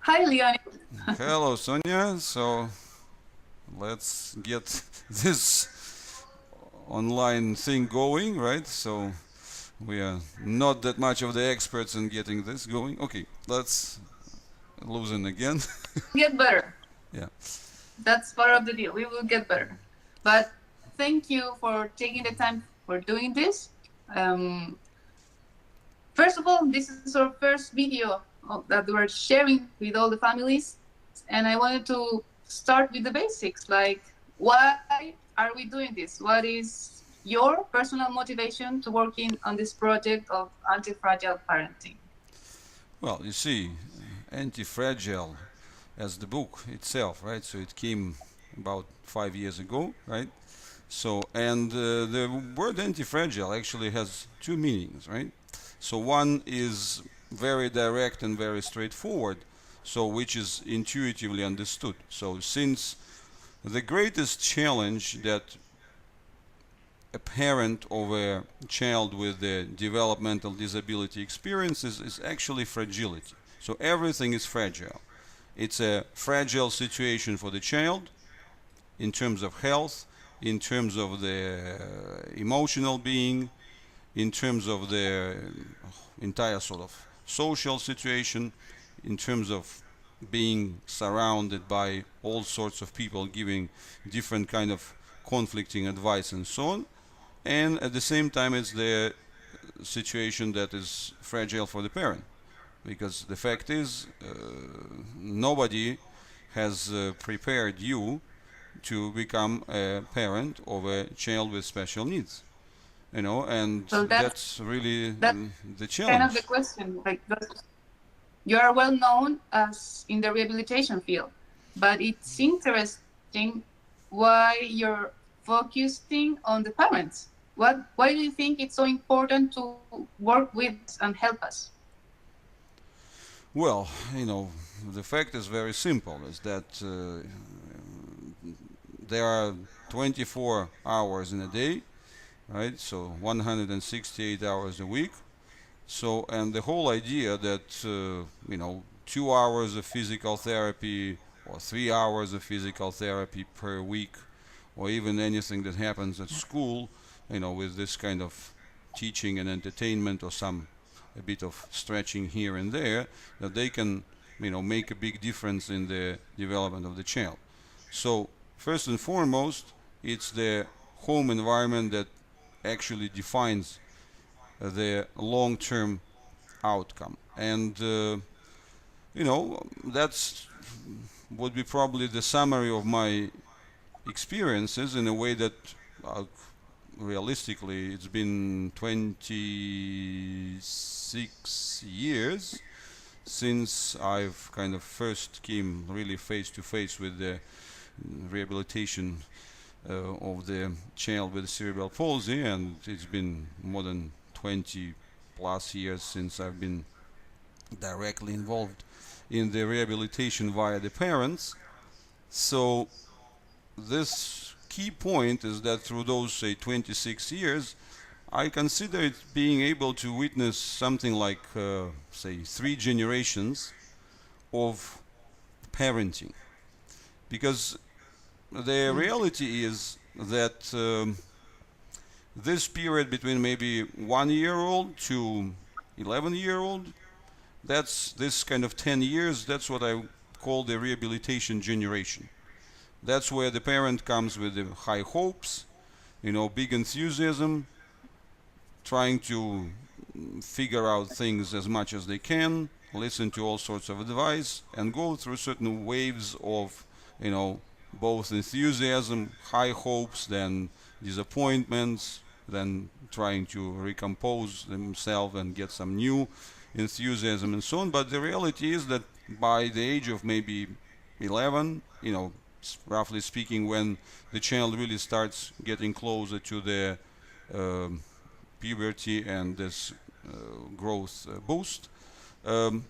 Hi, Leonid. Hello, Sonia. So let's get this online thing going, right? So we are not that much of the experts in getting this going. Okay, let's loosen again. Get better. Yeah. That's part of the deal. We will get better. But thank you for taking the time for doing this. Um, First of all, this is our first video that we're sharing with all the families. And I wanted to start with the basics like, why are we doing this? What is your personal motivation to working on this project of anti-fragile parenting? Well, you see, Antifragile as the book itself, right? So it came about 5 years ago, right? So, and the word anti-fragile actually has two meanings, right? So one is very direct and very straightforward, so which is intuitively understood. So since the greatest challenge that a parent of a child with a developmental disability experiences is actually fragility. So everything is fragile. It's a fragile situation for the child in terms of health, in terms of the emotional being, in terms of the entire sort of social situation, in terms of being surrounded by all sorts of people giving different kind of conflicting advice and so on. And at the same time, it's the situation that is fragile for the parent, because the fact is nobody has prepared you to become a parent of a child with special needs, and So that's really that's the kind of the challenge. question. Like, you are well known as in the rehabilitation field, but it's interesting why you're focusing on the parents. Why do you think it's so important to work with us and help us? Well, the fact is very simple, is that there are 24 hours in a day, right? So 168 hours a week. So, and the whole idea that 2 hours of physical therapy or 3 hours of physical therapy per week, or even anything that happens at school, with this kind of teaching and entertainment, or some a bit of stretching here and there, that they can make a big difference in the development of the child. So first and foremost, it's the home environment that actually defines the long-term outcome. And that's would be probably the summary of my experiences, in a way that realistically it's been 26 years since I've kind of first came really face to face with the rehabilitation of the child with cerebral palsy, and it's been more than 20 plus years since I've been directly involved in the rehabilitation via the parents. So this key point is that through those, say, 26 years, I consider it being able to witness something like, say, 3 generations of parenting. Because the Mm. reality is that this period between maybe 1 year old to 11-year old, that's this kind of 10 years, that's what I call the rehabilitation generation. That's where the parent comes with the high hopes, big enthusiasm, trying to figure out things as much as they can, listen to all sorts of advice, and go through certain waves of, both enthusiasm, high hopes, then disappointments, then trying to recompose themselves and get some new enthusiasm and so on. But the reality is that by the age of maybe 11, roughly speaking, when the child really starts getting closer to the um, puberty and this growth boost, um,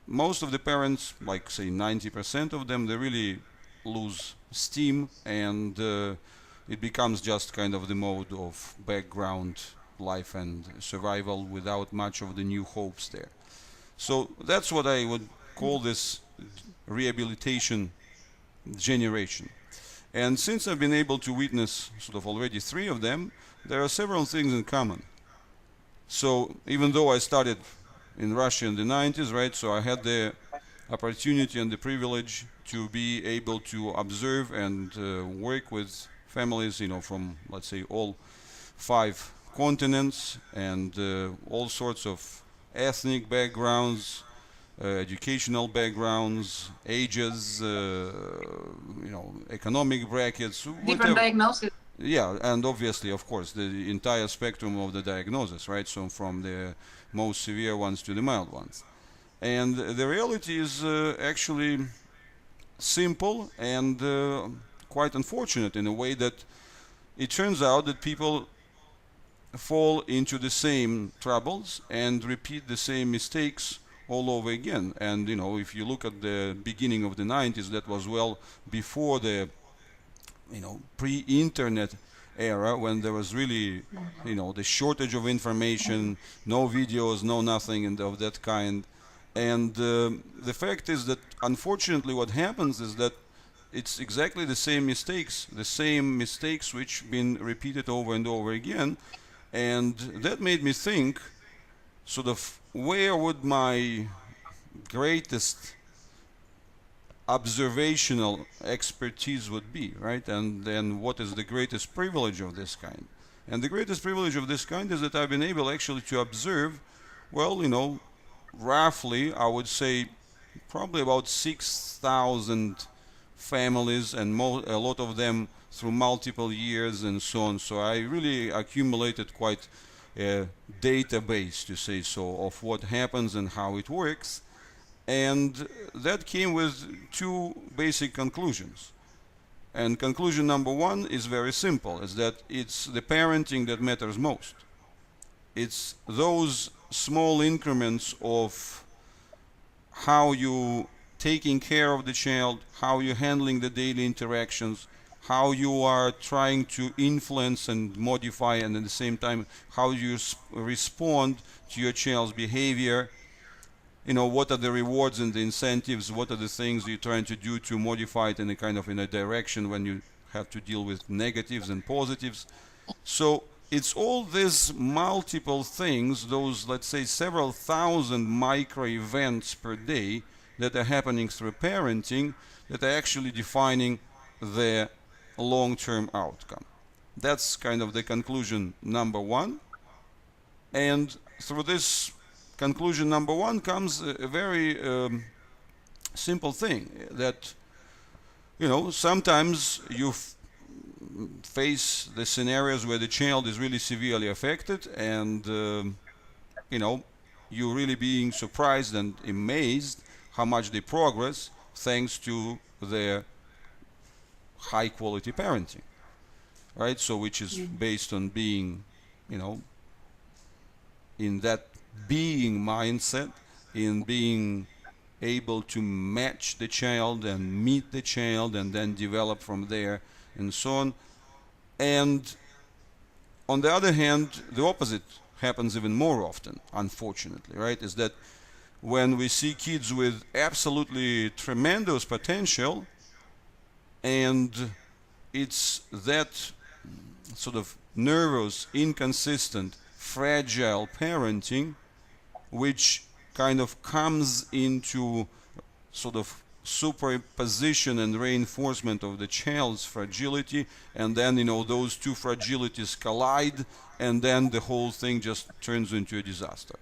most of the parents, like say 90% of them, they really lose steam, and it becomes just kind of the mode of background life and survival without much of the new hopes there. So that's what I would call this rehabilitation generation. And since I've been able to witness sort of already 3 of them, there are several things in common. So even though I started in Russia in the 90s, right, so I had the opportunity and the privilege to be able to observe and work with families, you know, from, let's say, all 5 continents and all sorts of ethnic backgrounds, educational backgrounds, ages, you know, economic brackets, Different whatever. diagnosis. Yeah, and obviously, of course, the entire spectrum of the diagnosis, right? So from the most severe ones to the mild ones. And the reality is actually simple and quite unfortunate in a way that it turns out that people fall into the same troubles and repeat the same mistakes all over again. And, you know, if you look at the beginning of the 90s, that was well before the, you know, pre-internet era, when there was really, you know, the shortage of information, no videos, no nothing and of that kind. And the fact is that unfortunately what happens is that it's exactly the same mistakes which been repeated over and over again. And that made me think, sort of, where would my greatest observational expertise would be, right? And then what is the greatest privilege of this kind? And the greatest privilege of this kind is that I've been able actually to observe, well, you know, roughly, I would say, probably about 6,000 families, and a lot of them through multiple years and so on. So I really accumulated quite a database, to say so, of what happens and how it works. And that came with 2 basic conclusions. And conclusion number 1 is very simple, is that it's the parenting that matters most. It's those small increments of how you taking care of the child, how you're handling the daily interactions, how you are trying to influence and modify, and at the same time how you respond to your child's behavior. You know, what are the rewards and the incentives, what are the things you're trying to do to modify it in a kind of in a direction when you have to deal with negatives and positives. So it's all these multiple things, those, let's say, several thousand micro events per day that are happening through parenting that are actually defining the long-term outcome. That's kind of the conclusion number 1. And through this conclusion number 1 comes a very simple thing, that, you know, sometimes you face the scenarios where the child is really severely affected, and you know, you're really being surprised and amazed how much they progress thanks to their high quality parenting, right? So which is based on being, you know, in that being mindset, in being able to match the child and meet the child and then develop from there and so on. And on the other hand, the opposite happens even more often, unfortunately, right? Is that when we see kids with absolutely tremendous potential, and it's that sort of nervous, inconsistent, fragile parenting which kind of comes into sort of superposition and reinforcement of the child's fragility, and then, you know, those 2 fragilities collide, and then the whole thing just turns into a disaster.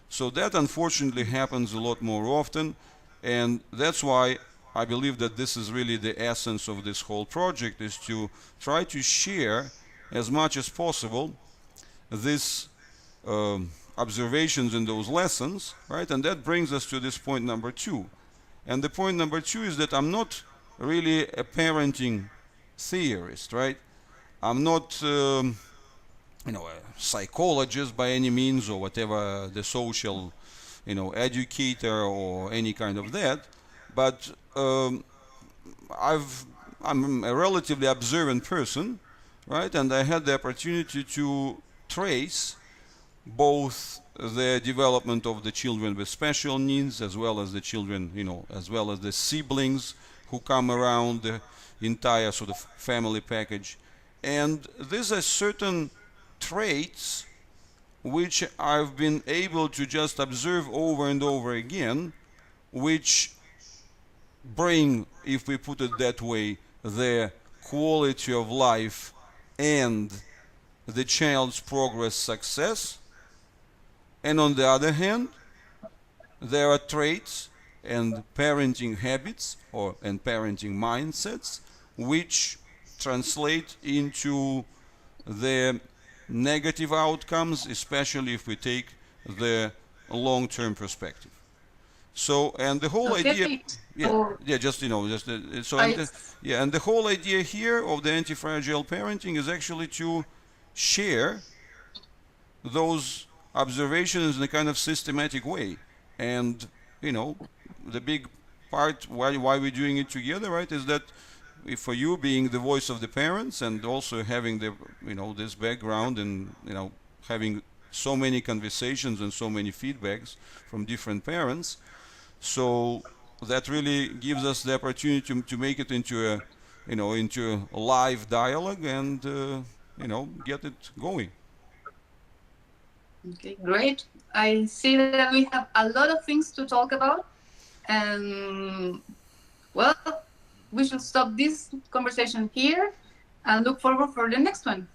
So that unfortunately happens a lot more often, and that's why I believe that this is really the essence of this whole project, is to try to share as much as possible this observations in those lessons, right? And that brings us to this point number 2. And the point number 2 is that I'm not really a parenting theorist, right? I'm not, you know, a psychologist by any means, or whatever, the social, you know, educator or any kind of that. But I'm a relatively observant person, right? And I had the opportunity to trace both the development of the children with special needs, as well as the children, as well as the siblings who come around the entire sort of family package. And these are certain traits which I've been able to just observe over and over again, which bring, if we put it that way, the quality of life and the child's progress success. And on the other hand, there are traits and parenting habits and parenting mindsets which translate into the negative outcomes, especially if we take the long-term perspective. So, and the whole idea, and the whole idea here of the anti-fragile parenting is actually to share those observations in a kind of systematic way. And the big part why we're doing it together, right, is that for you being the voice of the parents and also having the this background and having so many conversations and so many feedbacks from different parents, so that really gives us the opportunity to make it into a into a live dialogue and get it going. Okay, great. I see that we have a lot of things to talk about, and well, we should stop this conversation here and look forward for the next one.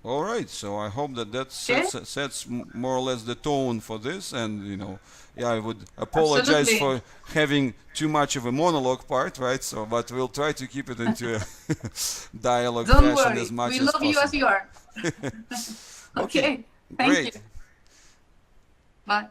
All right, so I hope that sets more or less the tone for this, and I would apologize for having too much of a monologue part, right? So, but we'll try to keep it into a dialogue fashion as much as possible. We love you as you are. Okay, thank you. Bye.